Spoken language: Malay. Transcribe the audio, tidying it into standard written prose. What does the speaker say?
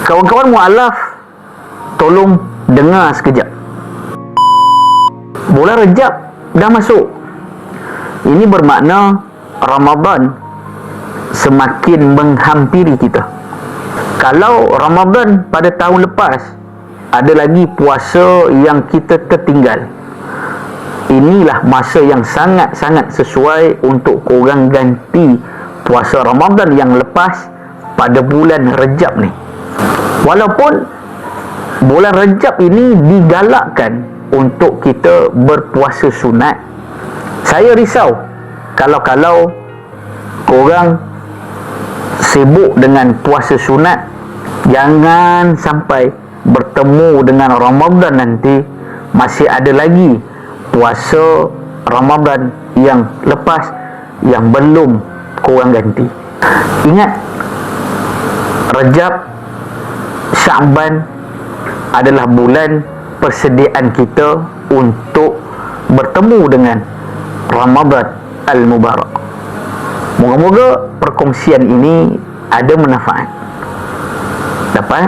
Kawan-kawan mualaf, tolong dengar sekejap. Bulan Rejab dah masuk. Ini bermakna Ramadan semakin menghampiri kita. Kalau Ramadan pada tahun lepas ada lagi puasa yang kita tertinggal, inilah masa yang sangat-sangat sesuai untuk korang ganti puasa Ramadan yang lepas pada bulan Rejab ni. Walaupun bulan Rejab ini digalakkan untuk kita berpuasa sunat, saya risau kalau korang sibuk dengan puasa sunat, jangan sampai bertemu dengan Ramadan nanti masih ada lagi puasa Ramadan yang lepas yang belum korang ganti. Ingat, Rejab, Sya'ban adalah bulan persediaan kita untuk bertemu dengan Ramadan Al-Mubarak. Moga-moga perkongsian ini ada manfaat. Dapat